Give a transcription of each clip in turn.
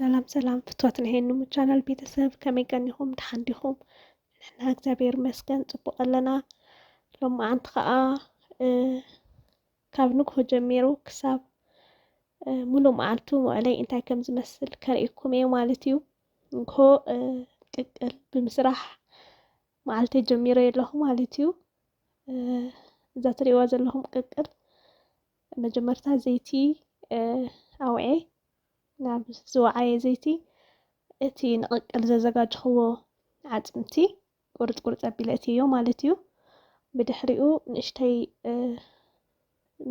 ሰላም ሰላም ፍትወትና ይሄንን ቻናል ቤተሰብ ከመይቀኒኹም ድሓንዲኹም ንሕና እግዚአብሔር ይመስገን ጽቡቕ ኣለና ሎማዓንቲ ከዓ ካብ ንግሆ ጀሚሩ ክሳብ ሙሉእ መዓልቱ መዕለይ እንታይ ከም ዝመስል ከርእየኩም እየ ማለት እዩ። ንግሆ ቅቅል ብምስራሕ መዓልተይ ጀሚረ ኣለኹ ማለት እዩ። እዛ ትሪእዋ ዘለኹም ቅቅል መጀመርታ ዘይቲ ኣውዒ ናብ ዝወዓየ ዘይቲ እቲ ንቅቅል ዘዘጋጀኽዎ ዓፅምቲ ቁርፅ ቁርፅ ኣቢለ እትዮ ማለት እዩ። ብድሕሪኡ ንእሽተይ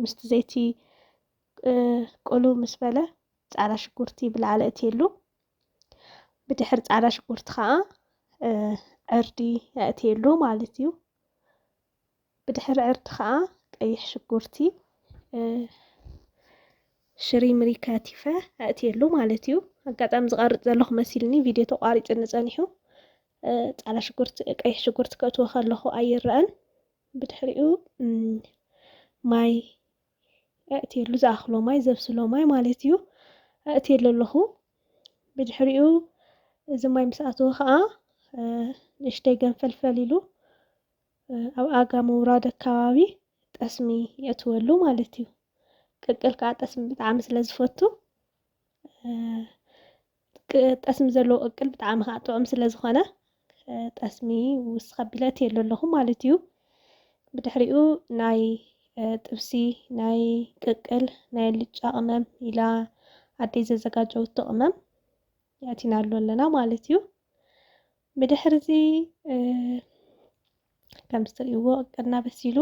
ምስቲ ዘይቲ ቁልው ምስ በለ ፃዕዳ ሽጉርቲ ብላዕሊ እትየሉ ብድሕሪ ፃዕዳ ሽጉርቲ ከዓ ዕርዲ እትየሉ ማለት እዩ። ብድሕሪ ዕርዲ ከዓ ቀይሕ ሽጉርቲ ሽሪምሪ ከቲፈ እትየሉ ማለት እዩ። ኣጋጣሚ ዝቐርፅ ዘለኹ መሲልኒ ቪድዮ ተቋሪፁ ንፀኒሑ ፃዕዳ ሽጉርቲ ቀይሕ ሽጉርቲ ከእትዎ ከለኹ ኣይረአን። ብድሕሪኡ ማይ እትየሉ ዝኣኽሎ ማይ ዘብስሎ ማይ ማለት እዩ እትየሉ ኣለኹ። ብድሕሪኡ እዚ ማይ ምስ ኣተወ ከዓ ንእሽተይ ገንፈልፈል ኢሉ ኣብ ኣጋ ምውራድ ኣከባቢ ጠስሚ የእትወሉ ማለት እዩ። ቅቅል ከዓ ጠስሚ ብጣዕሚ ስለ ዝፈቱ ጠስሚ ዘለዎ ቅቅል ብጣዕሚ ከዓ ጥዑም ስለ ዝኾነ ጠስሚ ውስኽ ኣቢለ እትየሉ ኣለኹ ማለት እዩ። ብድሕሪኡ ናይ ጥብሲ ናይ ቅቅል ናይ ኣልጫ ቅመም ኢላ ኣደይ ዘዘጋጀወቶ ቅመም ኣእቲናሉ ኣለና ማለት እዩ። ብድሕሪ እዚ ከም እትሪእዎ ቅቅልና በሲሉ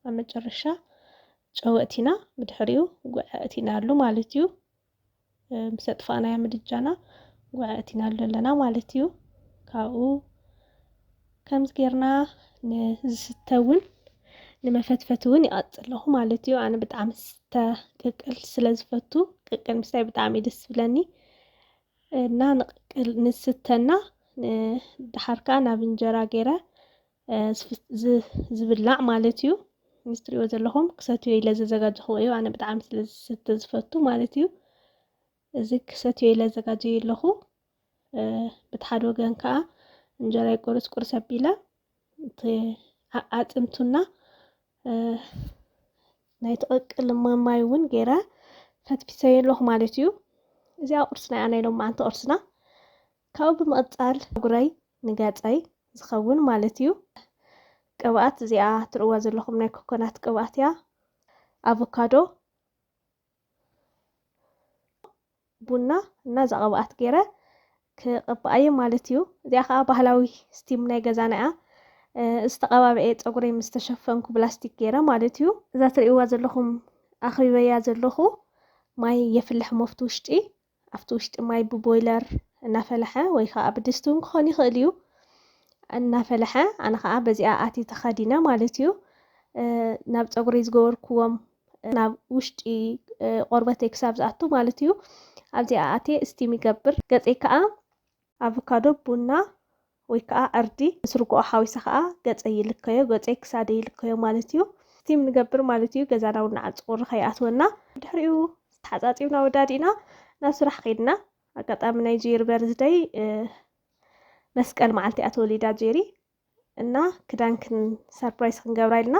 ኣብ መጨረሻ ጨው ኣእቲና ብድሕሪኡ ጉዕ ኣእቲናሉ ማለት እዩ። ምስ ኣጥፋእናዮ ምድጃና ጉዕ ኣእቲናሉ ኣለና ማለት እዩ። ካብኡ ከምዚ ጌርና ንዝስተ እውን ንመፈትፈቲ እውን ይቐፅል ኣለኹ ማለት እዩ። ኣነ ብጣዕሚ ዝስተ ቅቅል ስለ ዝፈቱ ቅቅል ምስታይ ብጣዕሚ ደስ ዝብለኒ እና ንቅቅል ንዝስተና ድሓርካ ናብ እንጀራ ገይረ ዝብላዕ ማለት እዩ። እዚ ትሪእዎ ዘለኹም ክሰትዮ ኢለ ዘዘጋጀኽዎ እዩ። ኣነ ብጣዕሚ ስለ ዝስተ ዝፈቱ ማለት እዩ። እዚ ክሰትዮ ኢለ ዘዘጋጀዮ ኣለኹ። በቲ ሓደ ወገን ከዓ እንጀራይ ቁርስ ቁርስ ኣቢለ ኣጥምቱና ናይ ትቅቅል ማይ እውን ገይረ ፈትፊሰዮ ኣለኹ ማለት እዩ። እዚኣ ቁርስና እያ ናይ ሎማዓንቲ ቁርስና። ካብኡ ብምቕፃል ጉረይ ንገፀይ ዝኸውን ማለት እዩ። ቅብኣት እዚኣ ትርእዋ ዘለኹም ናይ ኮኮናት ቅብኣት እያ። ኣቮካዶ ቡና እና እዛ ቅብኣት ገይረ ክቕብኣየ ማለት እዩ። እዚኣ ከዓ ባህላዊ ስቲም ናይ ገዛና እያ። ዝተቐባብአ ፀጉረይ ምስ ተሸፈንኩ ብላስቲክ ገይረ ማለት እዩ። እዛ ትሪእዋ ዘለኹም ኣኽቢበያ ዘለኹ ማይ የፍልሕ ሞፍቲ ውሽጢ ኣብቲ ውሽጢ ማይ ብቦይለር እናፈለሐ ወይ ከዓ ብድስቲ እውን ክኾን ይኽእል እዩ እናፈለሐ ኣነ ከዓ በዚኣ ኣትየ ተኸዲነ ማለት እዩ። ናብ ፀጉረይ ዝገበርክዎም ናብ ውሽጢ ቆርበተይ ክሳብ ዝኣቱ ማለት እዩ ኣብዚኣ ኣትየ እስቲም ይገብር። ገፀይ ከዓ ኣቮካዶ ቡና ወይ ከዓ ዕርዲ ምስ ርግኦ ሓዊሳ ከዓ ገፀይ ይልከዮ ገፀይ ክሳደይ ይልከዮ ማለት እዩ። እስቲም ንገብር ማለት እዩ። ገዛና እውን ንዓፅ ቁሪ ከይኣትወና ድሕሪኡ ተሓፃፂብና ወዳዲና ናብ ስራሕ ከይድና ኣጋጣሚ ናይ ጄሪ በርዝደይ መስቀል መዓልቲ እያ ተወሊዳ ጄሪ እና ክዳን ሰርፕራይዝ ክንገብራ ኢልና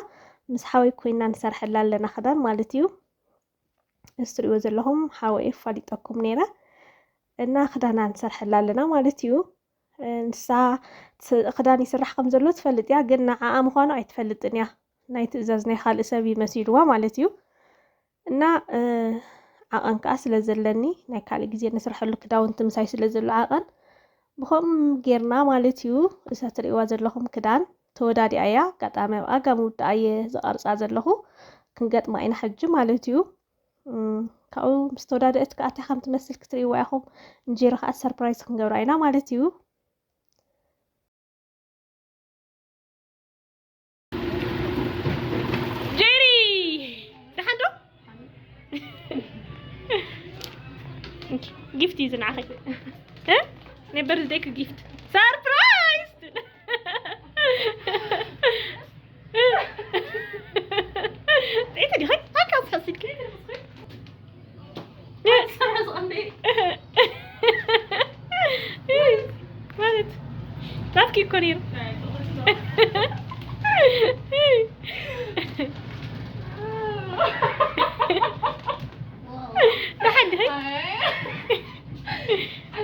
ምስ ሓወይ ኮይና ንሰርሐላ ኣለና ክዳን ማለት እዩ። እዚ ትሪእዎ ዘለኹም ሓወይ ኣፋሊጠኩም ነይረ እና ክዳና ንሰርሐላ ኣለና ማለት እዩ። ንሳ ክዳን ይስራሕ ከም ዘሎ ትፈልጥ እያ ግን ንዓኣ ምዃኑ ኣይትፈልጥን እያ። ናይ ትእዛዝ ናይ ካልእ ሰብ ይመሲልዋ ማለት እዩ። እና ዓቐን ከዓ ስለ ዘለኒ ናይ ካልእ ግዜ ንስርሐሉ ክዳውንቲ ምሳይ ስለ ዘሎ ዓቐን ብከምኡ ጌርና ማለት እዩ። እዛ ትሪእዋ ዘለኹም ክዳን ተወዳዲኣ እያ። ኣጋጣሚ ኣብ ኣጋ ምውዳኣ እየ ዝቐርፃ ዘለኹ ክንገጥማ ኢና ሕጂ ማለት እዩ። ካብኡ ምስ ተወዳደአት ከዓ እንታይ ከም ትመስል ክትሪእዋ ኢኹም። እንጀራ ከዓ ሰርፕራይዝ ክንገብራ ኢና ማለት እዩ። ጊፍት እዩ ዝንዓኸይ ናይ በርዝደይክ ጊፍት ሰርፕራይዝ انت دي هاي هاك رافكي كونير لحد هاي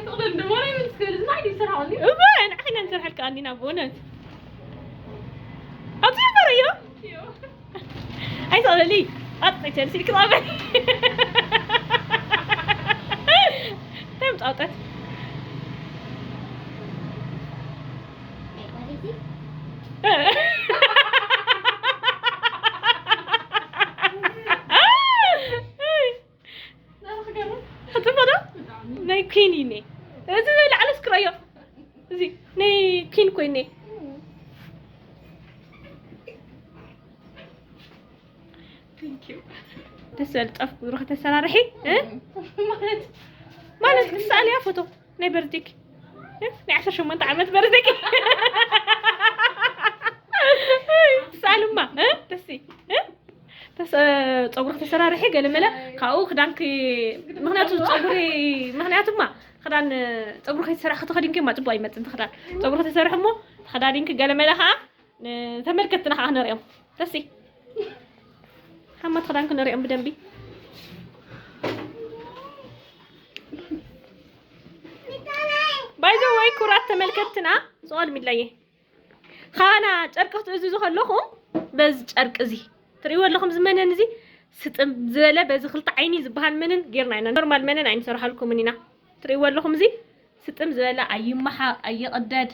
أصلاً دموري من سكول ما عندي يسرحوا لي وين احنا نسرح لك عندنا بونت أطيب بريو أي صار لي أطلع تلسي كلامي تمت أطلع ناي كيني ني زي على سكرايا زي ناي كين كويني ثانك يو تسأل تقف روح تسأل رحي مالك تسأل يا فوتو ناي بردك ناي 10 شو عملت بردك تسأل ما تسي بس تصور تسرارحي قال ملا كاو خدانك مغنياتو تصوري مغنياتو ما خدان تصور كيتسرح خدينك ما تبغي ما تنخدان تصور تسرح مو خدانك قال ملا ها تملكتنا ها نريم تسي حمد خدانك نريم بدنبي باي ذا واي كرات تملكتنا سؤال مدليه خانا ጨርቅት እዙ خلخم بز ጨርቅ እዚ تريوا لكم زمانن زي ستم زبله بز خلط عيني زبهان منن غيرنا عينا نورمال منن عين سرح لكم منينا تريوا لكم زي ستم زبله ايمحا ايقداد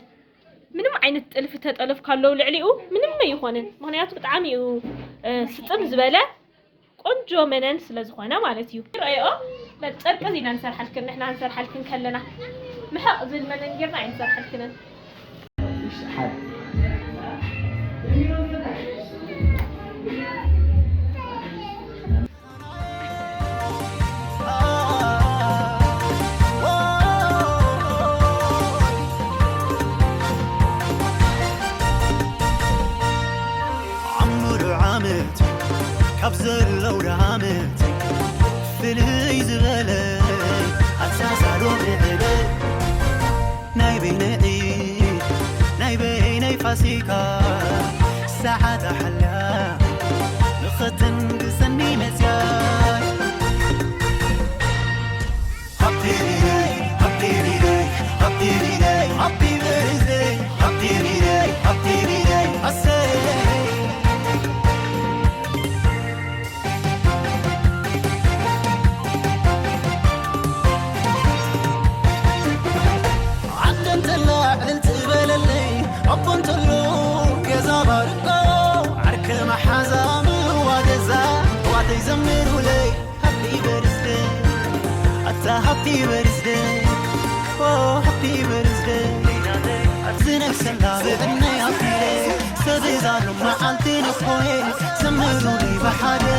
ምንም አይነት ጥልፍ ተጠልፍ ካለው ልዕሊኡ ምንም ይሆንን ምክንያቱ በጣም እዩ ስትም ዝበለ ቆንጆ መነን ስለዝኾነ ማለት እዩ ራይኦ ለጨርቅ ዚና እንሰርሐልክን ንሕና እንሰርሐልክን ከለና ምሐቅ ዝል መነን ጌርና እንሰርሐልክን كابزل لو رامت فلي زبالة أساسارو بعلي ناي بيني ناي بيني فاسيكا ساعة حلا نختن قسني مسياي حبي بيدي حبي بيدي حبي بيدي حبي بيدي حبي بيدي حبي بيدي Happy birthday, oh happy birthday. زينك سلام بدنا happy day. سبزانو ما عندنا خوي سمروني بحدا.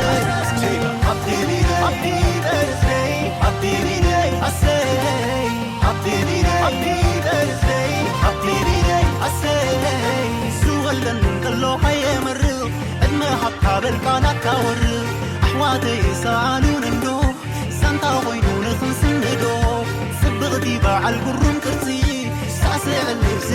Happy birthday, happy birthday. I say happy birthday, happy birthday. I say سوالن قلو هاي مرو ادنا حقا بالقناة كور أحواتي سالون النو سانتا وينو نخلص الندو صبغتي باع القرون كرتي ساسع اللبس